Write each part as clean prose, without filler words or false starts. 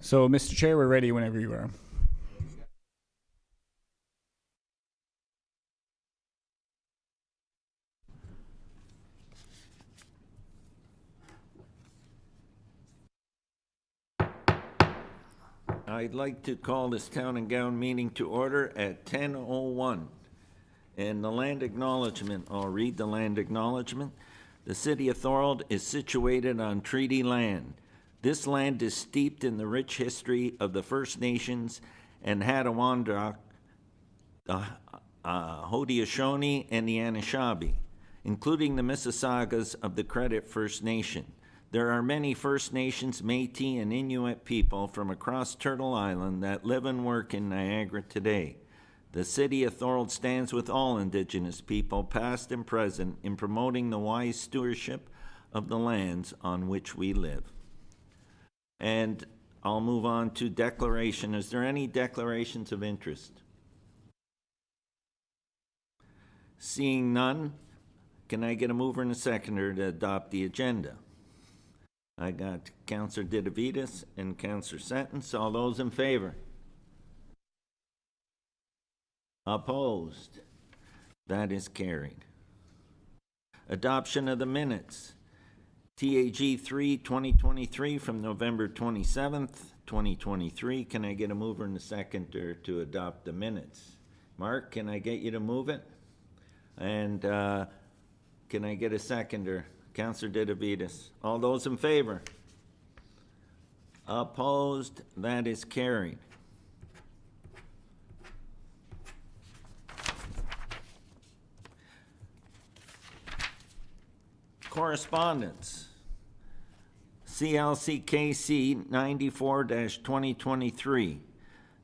So, Mr. Chair, we're ready whenever you are. I'd like to call this Town and Gown meeting to order at 10:01. And the land acknowledgement, I'll read the land acknowledgement. The city of Thorold is situated on treaty land. This land is steeped in the rich history of the First Nations and Hattawandrock, the Haudenosaunee, and the Anishinaabe, including the Mississaugas of the Credit First Nation. There are many First Nations, Métis, and Inuit people from across Turtle Island that live and work in Niagara today. The city of Thorold stands with all Indigenous people, past and present, in promoting the wise stewardship of the lands on which we live. And I'll move on to declaration. Is there any declarations of interest? Seeing none, can I get a mover and a seconder to adopt the agenda? I got Councillor Diddavitas and Councillor Sentence. All those in favor? Opposed? That is carried. Adoption of the minutes. TAG 3-2023 from November 27th, 2023. Can I get a mover and a seconder to adopt the minutes? Mark, can I get you to move it? And can I get a seconder? Councillor Diddavitas. All those in favor? Opposed? That is carried. Correspondence. CLCKC 94-2023.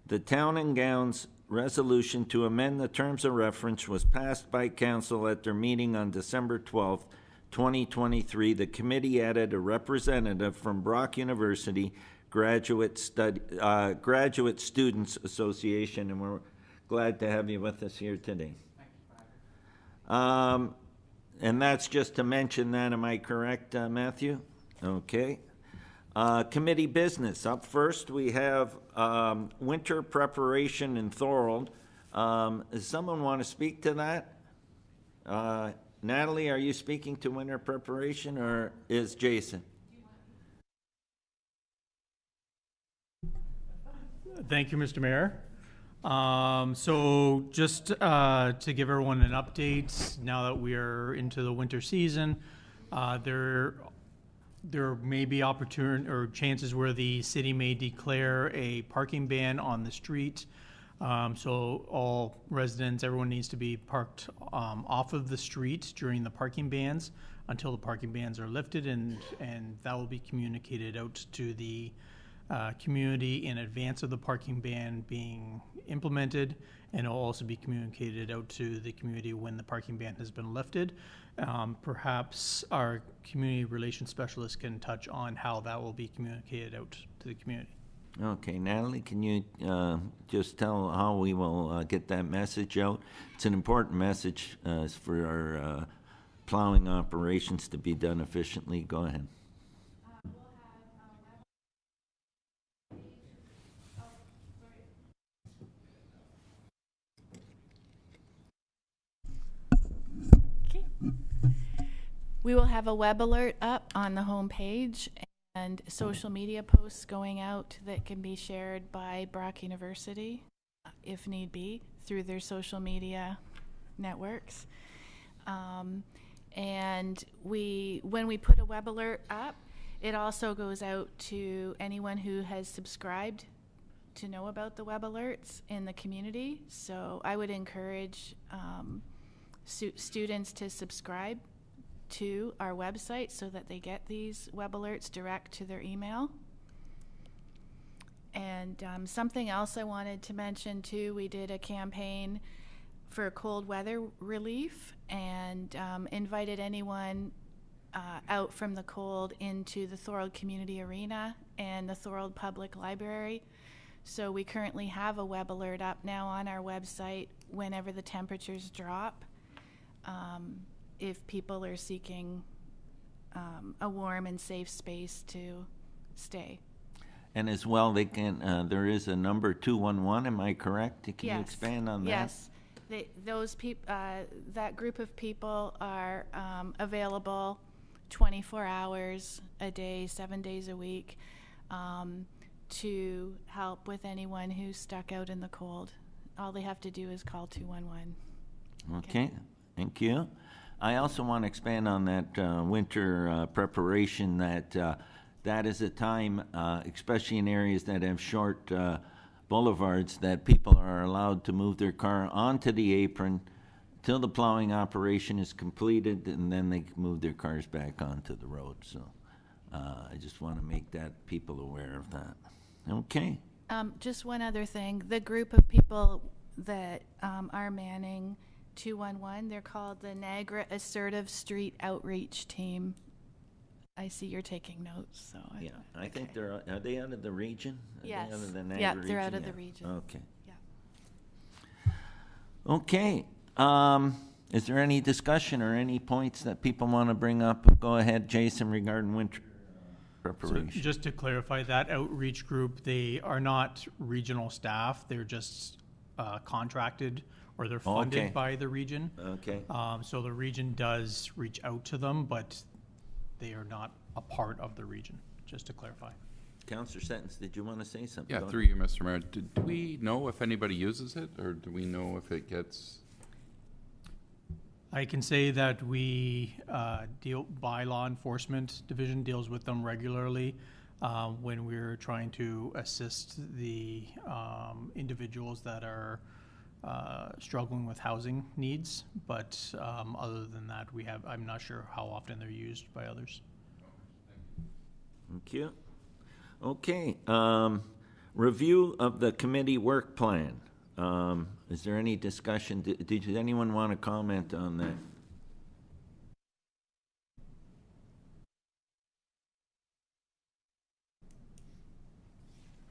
The Town and Gowns resolution to amend the terms of reference was passed by Council at their meeting on December 12th, 2023. The committee added a representative from Brock University Graduate Students Association, and we're glad to have you with us here today. And that's just to mention that. Am I correct, Matthew? Okay. Committee business. Up first, we have winter preparation in Thorold. Does someone want to speak to that? Natalie, are you speaking to winter preparation, or is Jason? Thank you, Mr. Mayor. So just to give everyone an update, now that we are into the winter season, there may be opportunity or chances where the city may declare a parking ban on the street. So all residents, everyone needs to be parked off of the street during the parking bans until the parking bans are lifted, and that will be communicated out to the community in advance of the parking ban being implemented, and it will also be communicated out to the community when the parking ban has been lifted. Perhaps our community relations specialist can touch on how that will be communicated out to the community. Okay, Natalie, can you just tell how we will get that message out? It's an important message for our plowing operations to be done efficiently. Go ahead. We will have a web alert up on the home page and social media posts going out that can be shared by Brock University, if need be, through their social media networks. And when we put a web alert up, it also goes out to anyone who has subscribed to know about the web alerts in the community. So I would encourage students to subscribe to our website so that they get these web alerts direct to their email. And something else I wanted to mention too, we did a campaign for cold weather relief and invited anyone out from the cold into the Thorold Community Arena and the Thorold Public Library. So we currently have a web alert up now on our website whenever the temperatures drop. If people are seeking a warm and safe space to stay. And as well, they can, there is a number 211, am I correct? Can you Yes. expand on that? Yes. That group of people are available 24 hours a day, 7 days a week, to help with anyone who's stuck out in the cold. All they have to do is call 211. Okay, thank you. I also want to expand on that winter preparation, that is a time, especially in areas that have short boulevards, that people are allowed to move their car onto the apron till the plowing operation is completed, and then they can move their cars back onto the road. So I just want to make that people aware of that. Okay. Just one other thing. The group of people that are manning 211, they're called the Niagara Assertive Street Outreach Team. I see you're taking notes, so. Yeah, I think are they out of the region? Are they Yes. out of the Niagara Yeah, they're out region? of the Yeah. region. Okay. Yeah. Okay. Is there any discussion or any points that people want to bring up? Go ahead, Jason, regarding winter So preparation. just to clarify, that outreach group, they are not regional staff. They're just contracted, or they're Okay. funded by the region. Okay. So the region does reach out to them, but they are not a part of the region, just to clarify. Councillor Sentence, did you want to say something? Yeah, Go through you, Mr. Mayor. Do we know if anybody uses it, or do we know if it gets? I can say that we by law enforcement division deals with them regularly when we're trying to assist the individuals that are struggling with housing needs. But other than that, I'm not sure how often they're used by others. Thank you. Okay. Review of the committee work plan. Is there any discussion? Did anyone want to comment on that?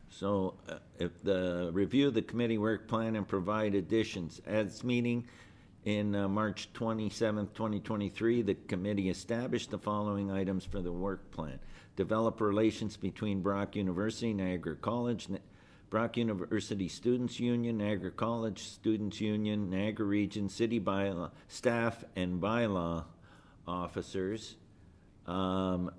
So if the review the committee work plan and provide additions. At its meeting in March 27th, 2023, the committee established the following items for the work plan. Develop relations between Brock University, Niagara College, Brock University Students Union, Niagara College Students Union, Niagara Region, City bylaw, staff and bylaw officers.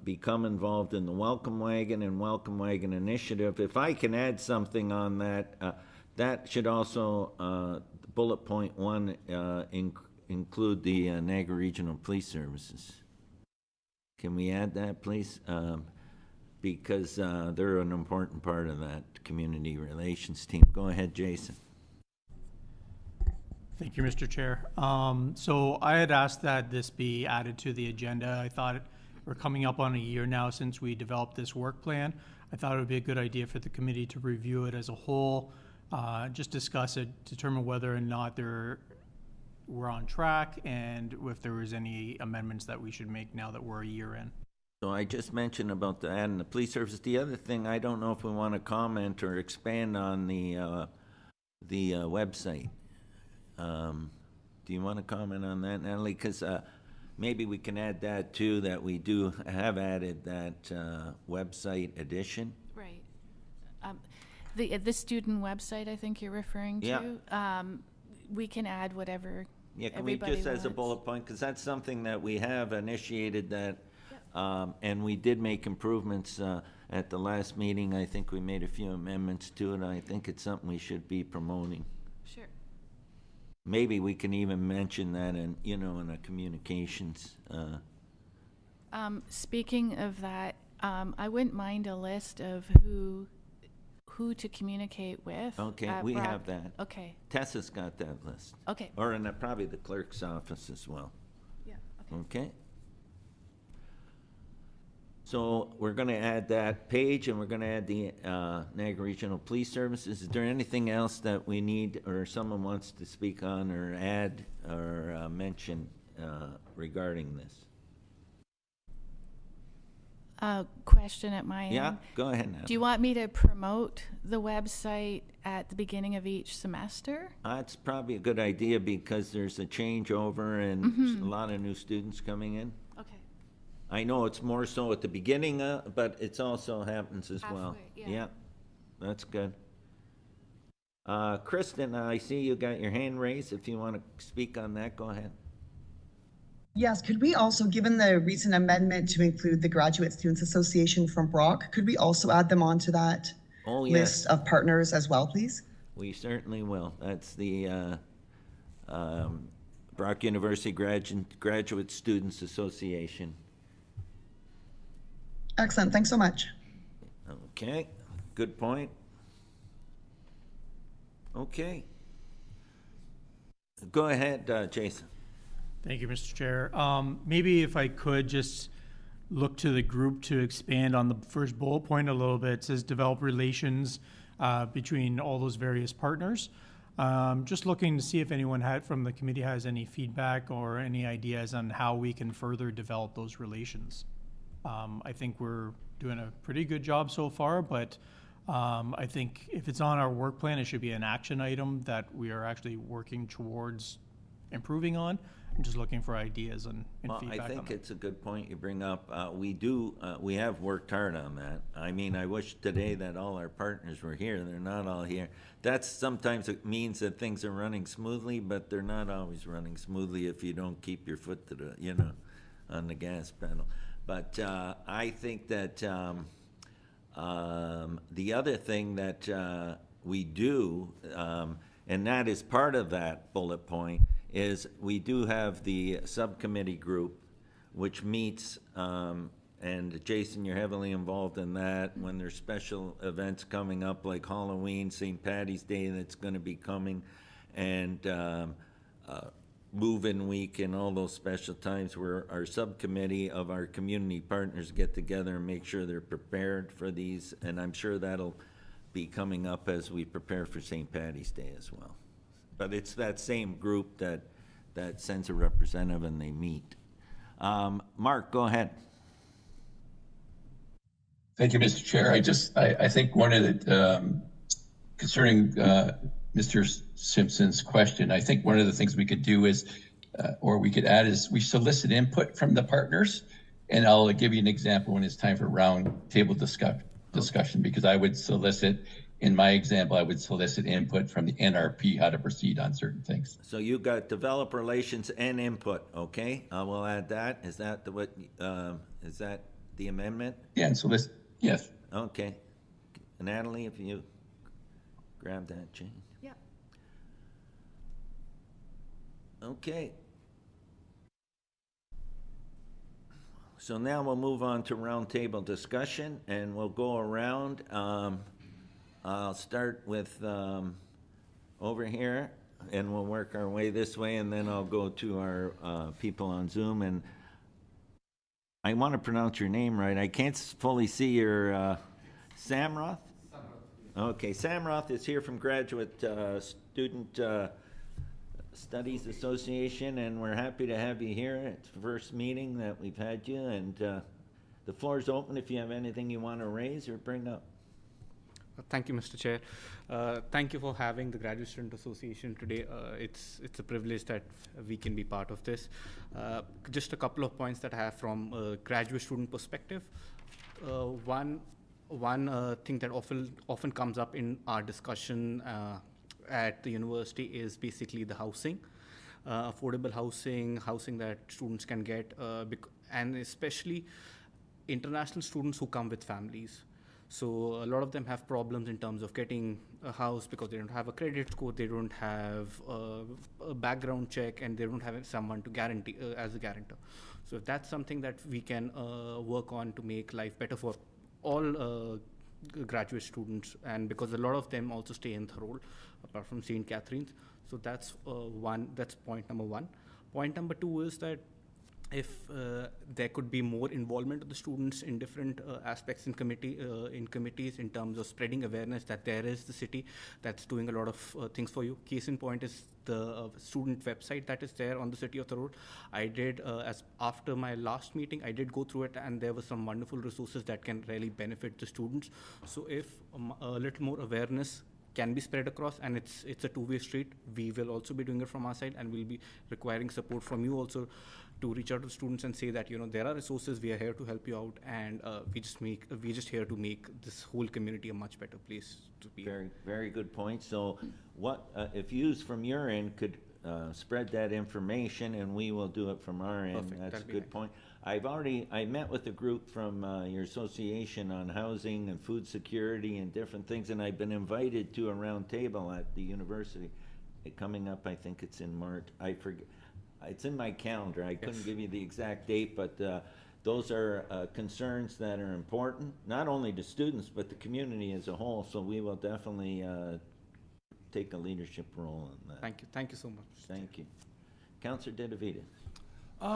Become involved in the Welcome Wagon and Welcome Wagon Initiative. If I can add something on that, that should also, bullet point 1, include the Niagara Regional Police Services. Can we add that, please? Because they're an important part of that community relations team. Go ahead, Jason. Thank you, Mr. Chair. So I had asked that this be added to the agenda. I thought we're coming up on a year now since we developed this work plan. I thought it would be a good idea for the committee to review it as a whole, just discuss it, determine whether or not we're on track, and if there was any amendments that we should make now that we're a year in. So I just mentioned about adding the police services. The other thing, I don't know if we want to comment or expand on the website. Do you want to comment on that, Natalie? Because maybe we can add that too, that we do have added that website addition. Right. The student website, I think you're referring to. Yeah. We can add whatever Yeah, can we everybody just as a wants. bullet point, because that's something that we have initiated that, and we did make improvements at the last meeting. I think we made a few amendments to it. I think it's something we should be promoting. Sure. Maybe we can even mention that in, in a communications. Speaking of that, I wouldn't mind a list of who to communicate with. Okay, at we Brock. have that. Okay. Tessa's got that list. Okay. Or in probably the clerk's office as well. Yeah. Okay. Okay? So we're going to add that page, and we're going to add the Niagara Regional Police Services. Is there anything else that we need or someone wants to speak on or add or mention regarding this? Question at my end. Yeah, go ahead now. Do you want me to promote the website at the beginning of each semester? It's probably a good idea because there's a changeover and a lot of new students coming in. Okay. I know it's more so at the beginning, but it's also happens as well. Halfway, yeah. That's good. Kristen, I see you got your hand raised. If you want to speak on that, go ahead. Yes, could we also, given the recent amendment to include the Graduate Students Association from Brock, could we also add them onto that Oh, yes. list of partners as well, please? We certainly will. That's the Brock University Graduate Students Association. Excellent, thanks so much. Okay, good point. Okay. Go ahead, Jason. Thank you, Mr. Chair. Maybe if I could just look to the group to expand on the first bullet point a little bit. It says develop relations between all those various partners. Just looking to see if anyone from the committee has any feedback or any ideas on how we can further develop those relations. I think we're doing a pretty good job so far, but I think if it's on our work plan, it should be an action item that we are actually working towards improving on. I'm just looking for ideas and feedback I think on that. it's a good point you bring up. We have worked hard on that. I mean, I wish today that all our partners were here. They're not all here. That's sometimes it means that things are running smoothly, but they're not always running smoothly if you don't keep your foot to the, on the gas pedal. But I think that the other thing that we do, and that is part of that bullet point, is we do have the subcommittee group, which meets, and Jason, you're heavily involved in that, when there's special events coming up like Halloween, St. Patty's Day that's going to be coming, and move-in week and all those special times where our subcommittee of our community partners get together and make sure they're prepared for these, and I'm sure that'll be coming up as we prepare for St. Patty's Day as well. But it's that same group that sends a representative and they meet. Mark, go ahead. Thank you, Mr. Chair. I think one of the, concerning Mr. Simpson's question, I think one of the things we could do is, or we could add is we solicit input from the partners. And I'll give you an example when it's time for round table discussion, because I would solicit, in my example, I would solicit input from the NRP how to proceed on certain things. So you got develop relations and input, okay? We'll add that. Is that is that the amendment? Yeah, and solicit, yes. Okay. Natalie, if you grab that, Jane. Yeah. Okay. So now we'll move on to roundtable discussion, and we'll go around. I'll start with over here, and we'll work our way this way, and then I'll go to our people on Zoom. And I want to pronounce your name right. I can't fully see your Samroth? Okay, Samroth is here from Graduate Student Studies Association, and we're happy to have you here. It's the first meeting that we've had you, and the floor is open if you have anything you want to raise or bring up. Thank you, Mr. Chair. Thank you for having the Graduate Student Association today. It's a privilege that we can be part of this. Just a couple of points that I have from a graduate student perspective. One thing that often comes up in our discussion at the university is basically the housing, affordable housing that students can get, and especially international students who come with families. So a lot of them have problems in terms of getting a house because they don't have a credit score, they don't have a background check, and they don't have someone to guarantee as a guarantor. So if that's something that we can work on to make life better for all graduate students, and because a lot of them also stay in Thorold, apart from St. Catherine's. So that's that's point number one. Point number two is that if there could be more involvement of the students in different aspects in committees in terms of spreading awareness that there is the city that's doing a lot of things for you. Case in point is the student website that is there on the City of Thorold. I did, after my last meeting, I did go through it, and there were some wonderful resources that can really benefit the students. So if a little more awareness can be spread across, and it's a two-way street, we will also be doing it from our side, and we'll be requiring support from you also to reach out to students and say that, there are resources, we are here to help you out, and we're just here to make this whole community a much better place to be. Very, very good point. So what, if you from your end could spread that information, and we will do it from our end. Perfect. That's a That'd be good nice. point. I met with a group from your association on housing and food security and different things, and I've been invited to a round table at the university. Coming up, I think it's in March. I forget. It's in my calendar. I couldn't give you the exact date, but those are concerns that are important, not only to students, but the community as a whole. So we will definitely take a leadership role in that. Thank you. Thank you so much. Thank you. Councillor De Vita.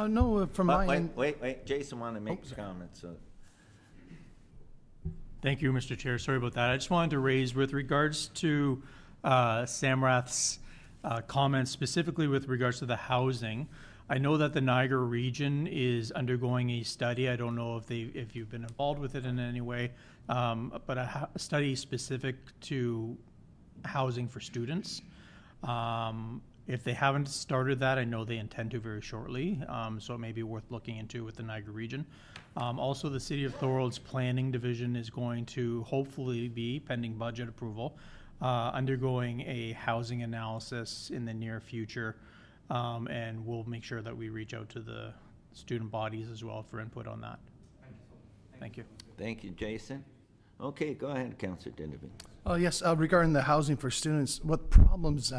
No, from my end. Wait. Jason wanted to make a comment, so. Thank you, Mr. Chair. Sorry about that. I just wanted to raise with regards to Samrath's comments, specifically with regards to the housing. I know that the Niagara region is undergoing a study. I don't know if you've been involved with it in any way, but a study specific to housing for students. If they haven't started that, I know they intend to very shortly, so it may be worth looking into with the Niagara region. Also, the City of Thorold's planning division is going to hopefully be, pending budget approval, undergoing a housing analysis in the near future, and we'll make sure that we reach out to the student bodies as well for input on that. Thank you. Thank you, Jason. Okay, go ahead, Councillor De Vita. Oh, yes, regarding the housing for students, what problems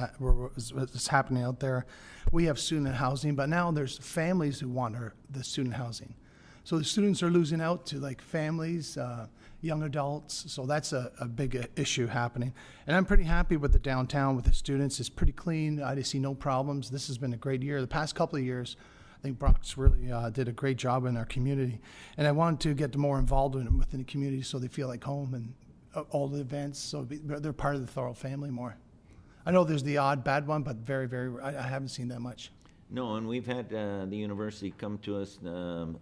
is happening out there? We have student housing, but now there's families who want the student housing. So the students are losing out to like families, young adults, so that's a big issue happening. And I'm pretty happy with the downtown with the students. It's pretty clean. I see no problems. This has been a great year. The past couple of years, I think Brock's really did a great job in our community. And I wanted to get more involved within the community so they feel like home and all the events, so they're part of the Thorold family more. I know there's the odd bad one, but very, very, I haven't seen that much. No, and we've had the university come to us, the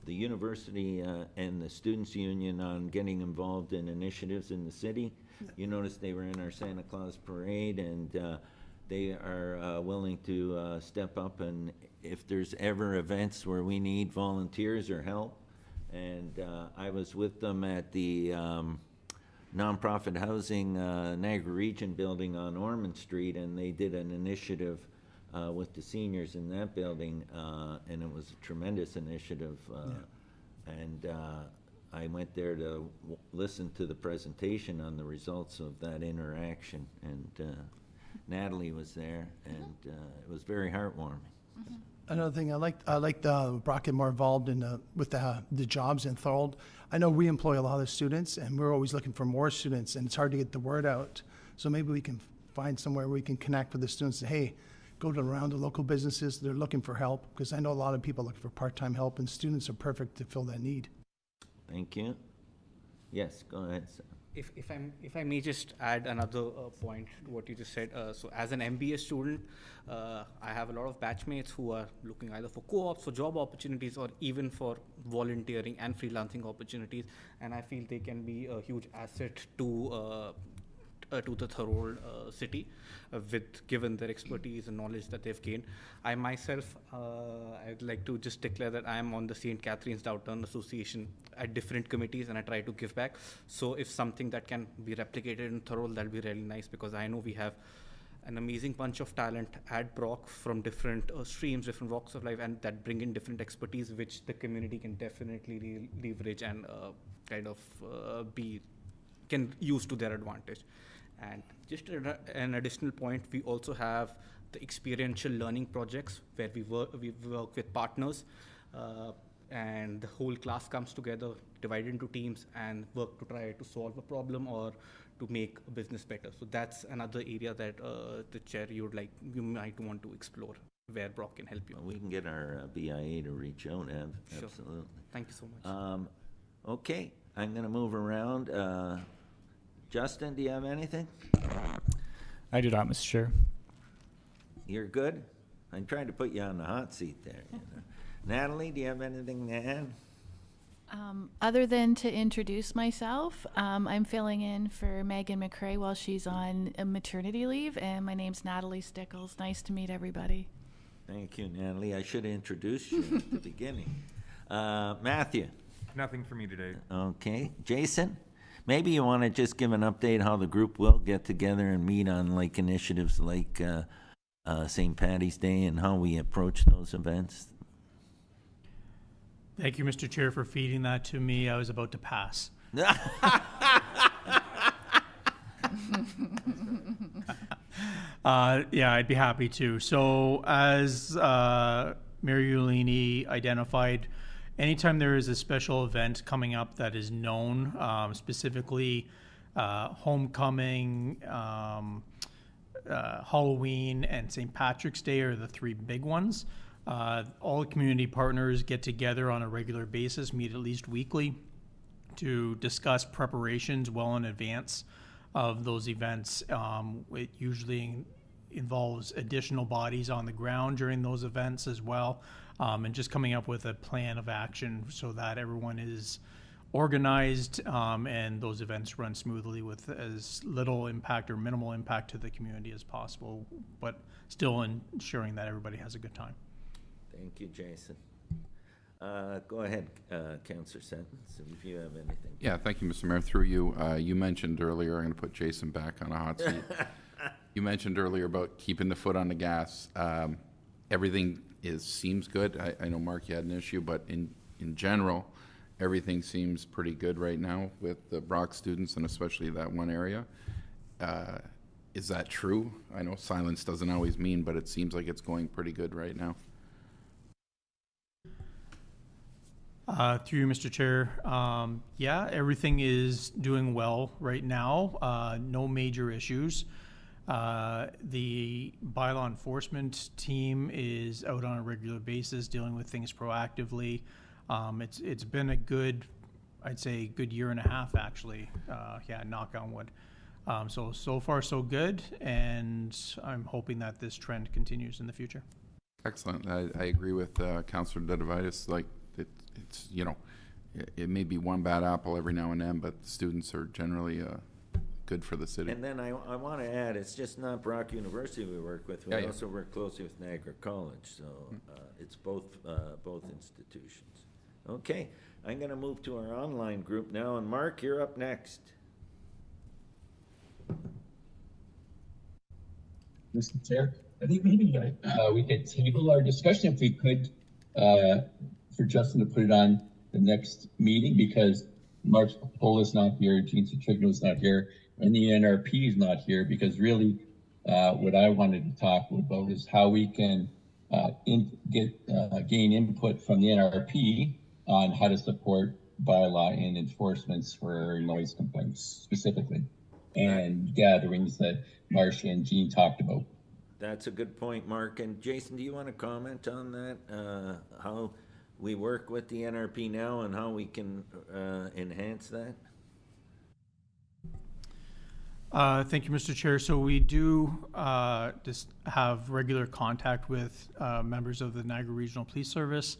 university and the Students' Union on getting involved in initiatives in the city. You noticed they were in our Santa Claus parade, and they are willing to step up, and if there's ever events where we need volunteers or help. And I was with them at the nonprofit housing Niagara Region building on Ormond Street, and they did an initiative with the seniors in that building, and it was a tremendous initiative. And I went there to listen to the presentation on the results of that interaction, and Natalie was there, and it was very heartwarming. Mm-hmm. Another thing, I like Brock get more involved in with the jobs in Thorold. I know we employ a lot of students, and we're always looking for more students, and it's hard to get the word out. So maybe we can find somewhere where we can connect with the students and say, hey, go around the local businesses. They're looking for help, because I know a lot of people looking for part-time help, and students are perfect to fill that need. Thank you. Yes, go ahead, sir. If I may just add another point to what you just said. So as an MBA student, I have a lot of batchmates who are looking either for co-ops, for job opportunities, or even for volunteering and freelancing opportunities. And I feel they can be a huge asset to the Thorold city, given their expertise and knowledge that they've gained. I myself, I'd like to just declare that I am on the St. Catherine's Downtown Association at different committees, and I try to give back. So if something that can be replicated in Thorold, that'll be really nice, because I know we have an amazing bunch of talent at Brock from different streams, different walks of life, and that bring in different expertise, which the community can definitely leverage and can use to their advantage. And just an additional point, we also have the experiential learning projects where we work with partners, and the whole class comes together, divided into teams, and work to try to solve a problem or to make a business better. So that's another area that the chair you might want to explore, where Brock can help you. Well, we can get our BIA to reach out, Ev. Sure. Absolutely. Thank you so much. Okay, I'm going to move around. Justin, do you have anything? I do not, Mr. Chair. You're good? I'm trying to put you on the hot seat there. You know. Natalie, do you have anything to add? Other than to introduce myself, I'm filling in for Megan McRae while she's on a maternity leave, and my name's Natalie Stickles. Nice to meet everybody. Thank you, Natalie. I should have introduced you at the beginning. Matthew? Nothing for me today. Okay. Jason? Maybe you want to just give an update how the group will get together and meet on like initiatives like St. Paddy's Day and how we approach those events. Thank you, Mr. Chair, for feeding that to me. I was about to pass. Yeah, I'd be happy to. So as Mayor Ulini identified, anytime there is a special event coming up that is known, specifically homecoming, Halloween, and St. Patrick's Day are the three big ones. All community partners get together on a regular basis, meet at least weekly, to discuss preparations well in advance of those events. It usually involves additional bodies on the ground during those events as well, and just coming up with a plan of action so that everyone is organized and those events run smoothly with as little impact or minimal impact to the community as possible, but still ensuring that everybody has a good time. Thank you, Jason. Go ahead, Councillor Sentence, if you have anything. Yeah, thank you, Mr. Mayor. Through you, you mentioned earlier, I'm going to put Jason back on a hot seat. You mentioned earlier about keeping the foot on the gas. Everything seems good. I know, Mark, you had an issue, but in general, everything seems pretty good right now with the Brock students and especially that one area. Is that true? I know silence doesn't always mean, but it seems like it's going pretty good right now. Through you, Mr. Chair, yeah, everything is doing well right now. No major issues. The bylaw enforcement team is out on a regular basis dealing with things proactively. It's been a good, I'd say, good year and a half, actually. Yeah, knock on wood. So far so good, and I'm hoping that this trend continues in the future. Excellent. I agree with Councillor Dedivitis. Like, it's you know, it may be one bad apple every now and then, but the students are generally good for the city. And then I want to add, it's just not Brock University we work with. We also work closely with Niagara College, so it's both institutions. Okay, I'm going to move to our online group now, and Mark, you're up next. Mr. Chair, I think maybe we could table our discussion if we could, for Justin to put it on the next meeting, because Mark Pola is not here, Gene Citrigno is not here, and the NRP is not here, because really what I wanted to talk about is how we can gain input from the NRP on how to support bylaw and enforcements for noise complaints specifically, and gatherings that Marcia and Gene talked about. That's a good point, Mark. And Jason, do you want to comment on that? How we work with the NRP now and how we can enhance that? Thank you, Mr. Chair. So we do just have regular contact with members of the Niagara Regional Police Service.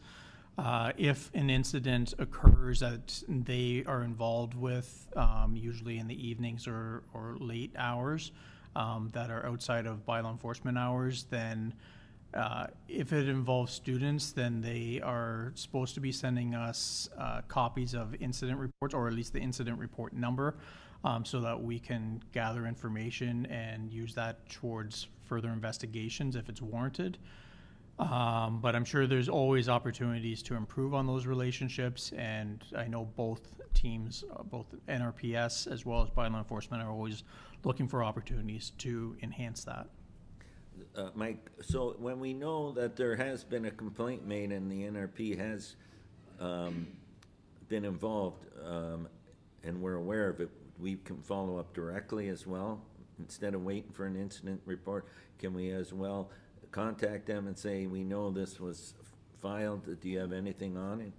If an incident occurs that they are involved with, usually in the evenings or late hours that are outside of bylaw enforcement hours, then if it involves students, then they are supposed to be sending us copies of incident reports, or at least the incident report number, so that we can gather information and use that towards further investigations if it's warranted. But I'm sure there's always opportunities to improve on those relationships, and I know both teams, both NRPS as well as bylaw enforcement, are always looking for opportunities to enhance that. Mike, so when we know that there has been a complaint made and the NRP has been involved and we're aware of it, we can follow up directly as well? Instead of waiting for an incident report, can we as well contact them and say, we know this was filed, do you have anything on it?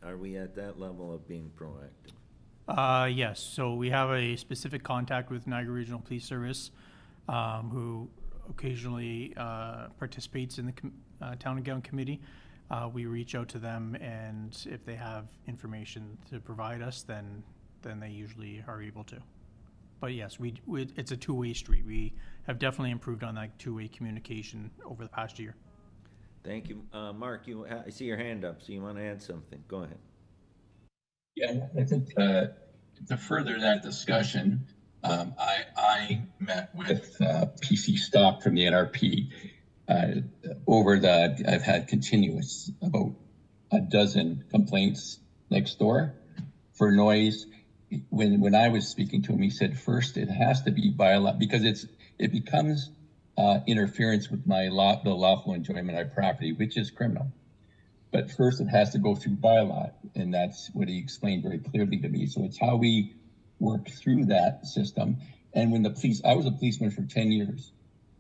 Are we at that level of being proactive? Yes, so we have a specific contact with Niagara Regional Police Service who occasionally participates in the Town and Gown Committee. We reach out to them, and if they have information to provide us, then they usually are able to. But yes, it's a two-way street. We have definitely improved on that two-way communication over the past year. Thank you. Mark, I see your hand up, so you want to add something. Go ahead. Yeah, I think to further that discussion, I met with PC Stock from the NRP I've had continuous about a dozen complaints next door for noise. When I was speaking to him, he said first it has to be by law because it becomes interference with the lawful enjoyment of my property, which is criminal. But first it has to go through bylaw, and that's what he explained very clearly to me. So it's how we work through that system. And when I was a policeman for 10 years.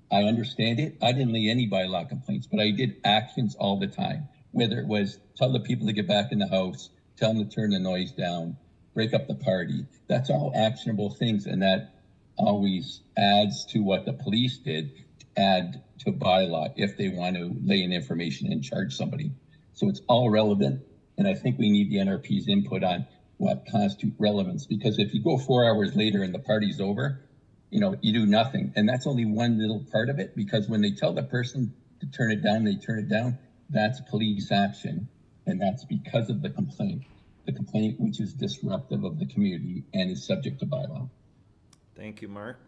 I understand it. I didn't lay any bylaw complaints, but I did actions all the time, whether it was tell the people to get back in the house, tell them to turn the noise down, break up the party. That's all actionable things, and that always adds to what the police did, add to bylaw if they want to lay in information and charge somebody. So it's all relevant, and I think we need the NRP's input on what constitutes relevance, because if you go 4 hours later and the party's over, you do nothing. And that's only one little part of it, because when they tell the person to turn it down, they turn it down. That's police action. And that's because of the complaint which is disruptive of the community and is subject to bylaw. Thank you, Mark.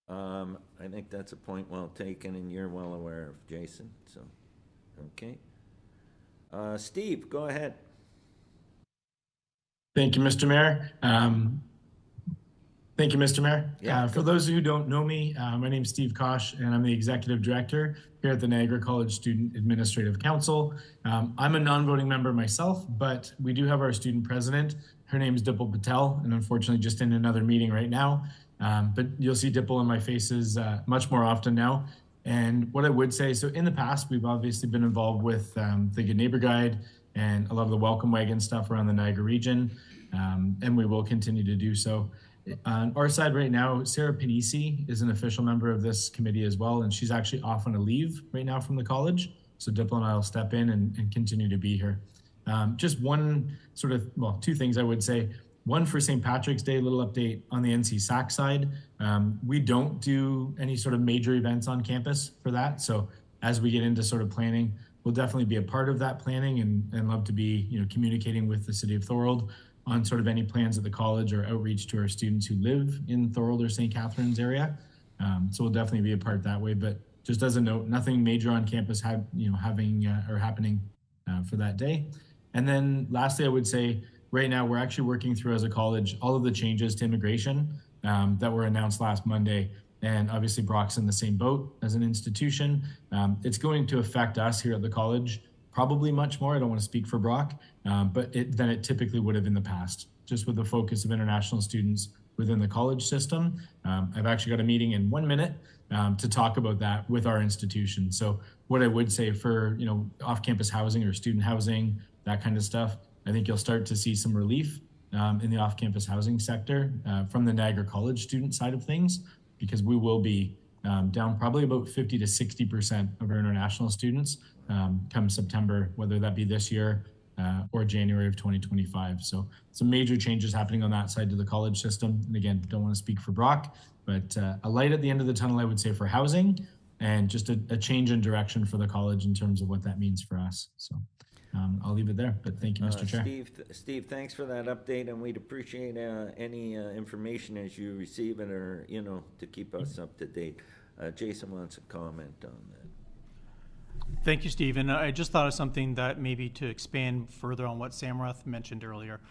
I think that's a point well taken, and you're well aware of, Jason. So, okay. Steve, go ahead. Thank you, Mr. Mayor. Thank you, Mr. Mayor. Yeah, for those who don't know me, my name is Steve Kosh, and I'm the Executive Director here at the Niagara College Student Administrative Council. I'm a non-voting member myself, but we do have our student president. Her name is Dipal Patel, and unfortunately just in another meeting right now. But you'll see Dipal in my faces much more often now. And what I would say, so in the past, we've obviously been involved with the Good Neighbor Guide and a lot of the welcome wagon stuff around the Niagara region, and we will continue to do so. On our side right now, Sarah Panisi is an official member of this committee as well, and she's actually off on a leave right now from the college. So Dipal and I will step in and continue to be here. Just one two things I would say. One, for St. Patrick's Day, a little update on the NC SAC side. We don't do any sort of major events on campus for that. So as we get into sort of planning, we'll definitely be a part of that planning and love to be communicating with the city of Thorold on sort of any plans at the college or outreach to our students who live in Thorold or St. Catharines area. So we'll definitely be a part that way. But just as a note, nothing major on campus happening for that day. And then lastly, I would say right now we're actually working through as a college all of the changes to immigration that were announced last Monday. And obviously Brock's in the same boat as an institution. It's going to affect us here at the college probably much more. I don't want to speak for Brock, but than it typically would have in the past, just with the focus of international students within the college system. I've actually got a meeting in 1 minute to talk about that with our institution. So what I would say for, off-campus housing or student housing, that kind of stuff, I think you'll start to see some relief in the off-campus housing sector from the Niagara College student side of things, because we will be down probably about 50 to 60% of our international students come September, whether that be this year or January of 2025. So some major changes happening on that side to the college system. And again, don't want to speak for Brock, but a light at the end of the tunnel, I would say, for housing, and just a change in direction for the college in terms of what that means for us. So I'll leave it there, but thank you, Mr. Chair. Steve, thanks for that update, and we'd appreciate any information as you receive it, or, to keep us up to date. Jason wants to comment on that. Thank you, Steve. And I just thought of something that maybe to expand further on what Samrath mentioned earlier.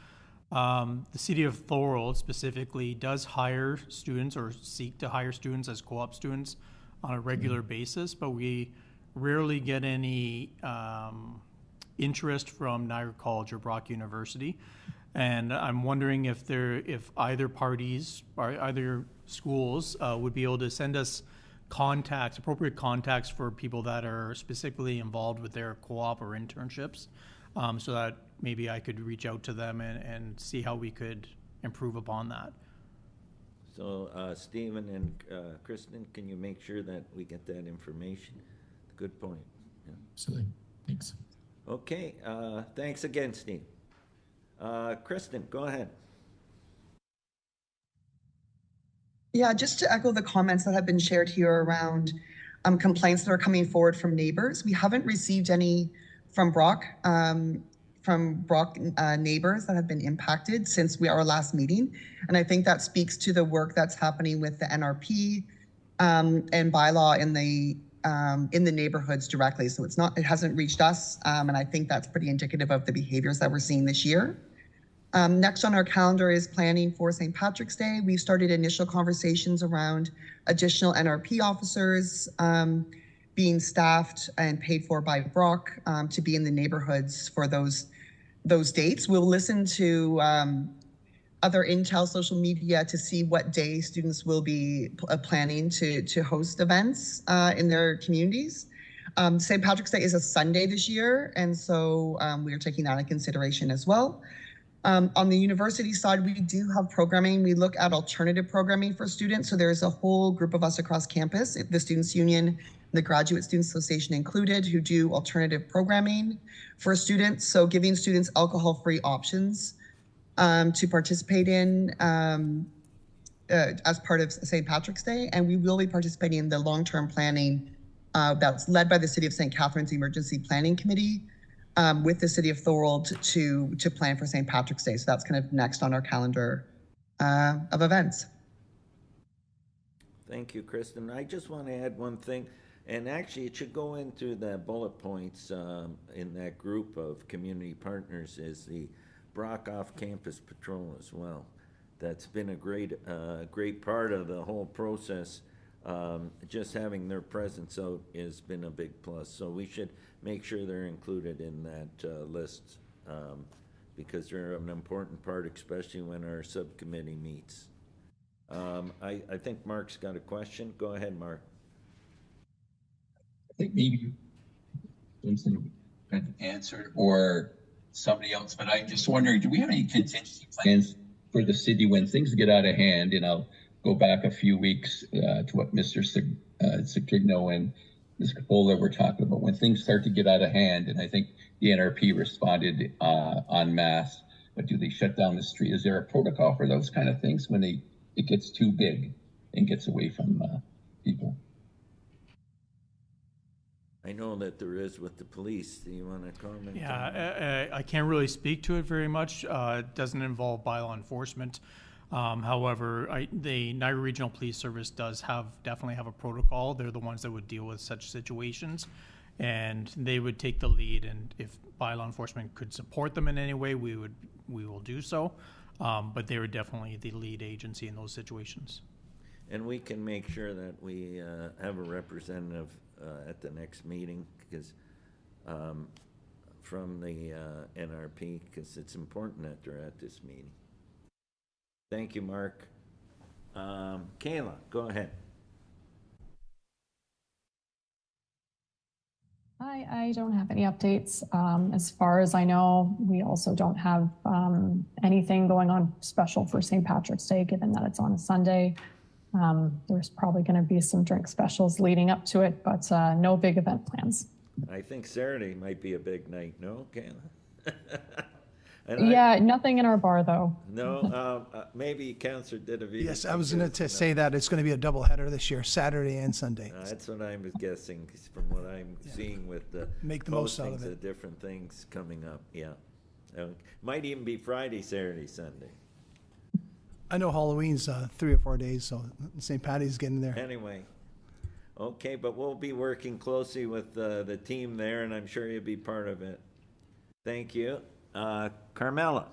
The city of Thorold specifically does hire students or seek to hire students as co-op students on a regular basis, but we rarely get any interest from Niagara College or Brock University. And I'm wondering if either parties or either schools would be able to send us appropriate contacts for people that are specifically involved with their co-op or internships, so that maybe I could reach out to them and see how we could improve upon that. So Stephen and Kristen, can you make sure that we get that information? Good point. Yeah. Absolutely. Thanks. Okay. Thanks again, Steve. Kristen, go ahead. Yeah, just to echo the comments that have been shared here around complaints that are coming forward from neighbors. We haven't received any from Brock neighbors that have been impacted since our last meeting. And I think that speaks to the work that's happening with the NRP and bylaw in the neighborhoods directly. So it hasn't reached us. And I think that's pretty indicative of the behaviors that we're seeing this year. Next on our calendar is planning for St. Patrick's Day. We started initial conversations around additional NRP officers being staffed and paid for by Brock to be in the neighborhoods for those dates. We'll listen to other intel, social media to see what day students will be planning to host events in their communities. St. Patrick's Day is a Sunday this year, and so we are taking that into consideration as well. On the university side, we do have programming. We look at alternative programming for students. So there's a whole group of us across campus, the Students' Union, the Graduate Students Association included, who do alternative programming for students. So giving students alcohol-free options to participate in as part of St. Patrick's Day. And we will be participating in the long-term planning that's led by the City of St. Catharines Emergency Planning Committee with the City of Thorold to plan for St. Patrick's Day. So that's kind of next on our calendar of events. Thank you, Kristen. I just want to add one thing, and actually it should go into the bullet points in that group of community partners is the Brock Off-Campus Patrol as well. That's been a great part of the whole process. Just having their presence out has been a big plus. So we should make sure they're included in that list because they're an important part, especially when our subcommittee meets. I think Mark's got a question. Go ahead, Mark. I think maybe Simpson had answered or somebody else, but I'm just wondering, do we have any contingency plans for the city when things get out of hand? And I'll go back a few weeks to what Mr. Sigigno and Ms. Capola were talking about. When things start to get out of hand, and I think the NRP responded en masse, but do they shut down the street? Is there a protocol for those kind of things when it gets too big and gets away from people? I know that there is with the police. Do you want to comment? Yeah, I can't really speak to it very much. It doesn't involve bylaw enforcement. However, the Niagara Regional Police Service does definitely have a protocol. They're the ones that would deal with such situations, and they would take the lead. And if bylaw enforcement could support them in any way, we will do so. But they were definitely the lead agency in those situations. And we can make sure that we have a representative at the next meeting because from the NRP, because it's important that they're at this meeting. Thank you, Mark. Kayla, go ahead. I don't have any updates. As far as I know, we also don't have anything going on special for St. Patrick's Day, given that it's on a Sunday. There's probably going to be some drink specials leading up to it, but no big event plans. I think Saturday might be a big night, no, Kayla? Yeah, nothing in our bar, though. No, maybe Councillor Didavide. Yes, I was going to say that it's going to be a doubleheader this year, Saturday and Sunday. That's what I'm guessing from what I'm seeing with the make the most out of it. Different things coming up. Yeah, might even be Friday, Saturday, Sunday. I know Halloween's 3 or 4 days, so St. Patty's getting there. Anyway, okay, but we'll be working closely with the team there, and I'm sure you'll be part of it. Thank you. Carmela.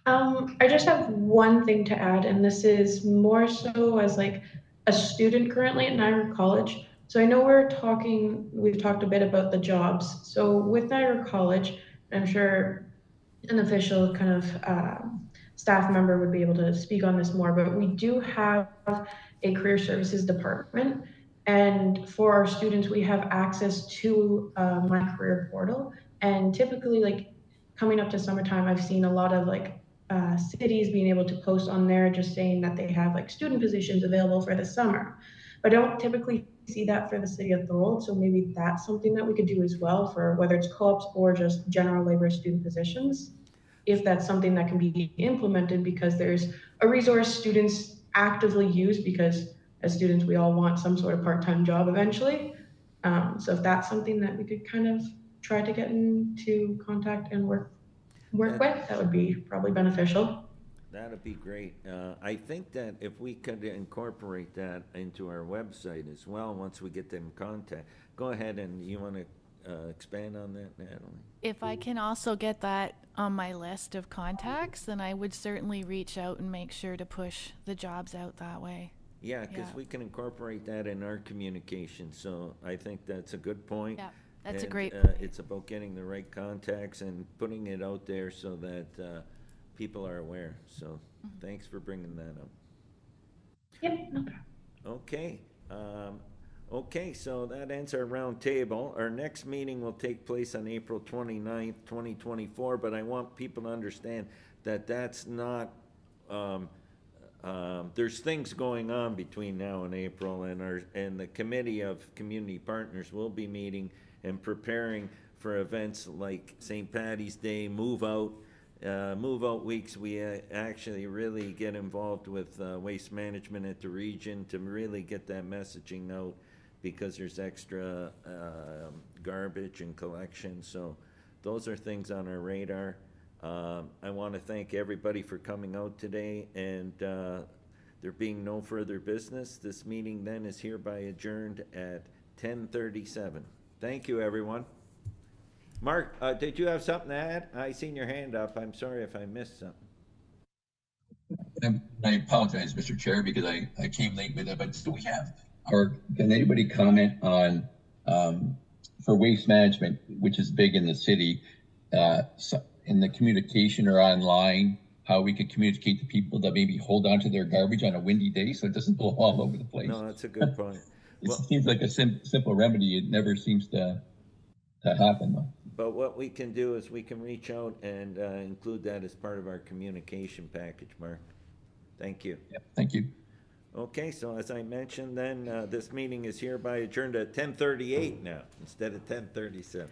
I just have one thing to add, and this is more so as like a student currently at Niagara College. So I know we've talked a bit about the jobs. So with Niagara College, I'm sure an official kind of staff member would be able to speak on this more, but we do have a career services department. And for our students, we have access to my career portal. And typically, like coming up to summertime, I've seen a lot of like cities being able to post on there just saying that they have like student positions available for the summer. But I don't typically see that for the city of Thorold. So maybe that's something that we could do as well for whether it's co-ops or just general labor student positions, if that's something that can be implemented, because there's a resource students actively use because as students, we all want some sort of part-time job eventually. So if that's something that we could kind of try to get into contact and work with, that would be probably beneficial. That'd be great. I think that if we could incorporate that into our website as well, once we get them in contact. Go ahead, and you want to expand on that, Natalie? If I can also get that on my list of contacts, then I would certainly reach out and make sure to push the jobs out that way. Yeah, because Yeah. we can incorporate that in our communication, so I think that's a good point. Yeah, that's a And, great point. It's about getting the right contacts and putting it out there so that people are aware. So thanks for bringing that up. Yep, no problem. Okay, okay, so that ends our round table. Our next meeting will take place on April 29th, 2024, but I want people to understand that that's not, there's things going on between now and April, and the Committee of Community Partners will be meeting and preparing for events like St. Patty's Day, Move Out weeks. We actually really get involved with waste management at the region to really get that messaging out, because there's extra garbage and collection. So those are things on our radar. I want to thank everybody for coming out today, and there being no further business, this meeting then is hereby adjourned at 10:37. Thank you, everyone. Mark, did you have something to add? I seen your hand up. I'm sorry if I missed something. I apologize, Mr. Chair, because I came late with it, but do we have, or can anybody comment on, for waste management, which is big in the city, in the communication or online, how we could communicate to people that maybe hold on to their garbage on a windy day so it doesn't blow all over the place? No, that's a good point. It seems like a simple remedy. It never seems to happen, though. But what we can do is we can reach out and include that as part of our communication package, Mark. Thank you. Yeah, thank you. Okay, so as I mentioned then, this meeting is hereby adjourned at 10:38 now instead of 10:37.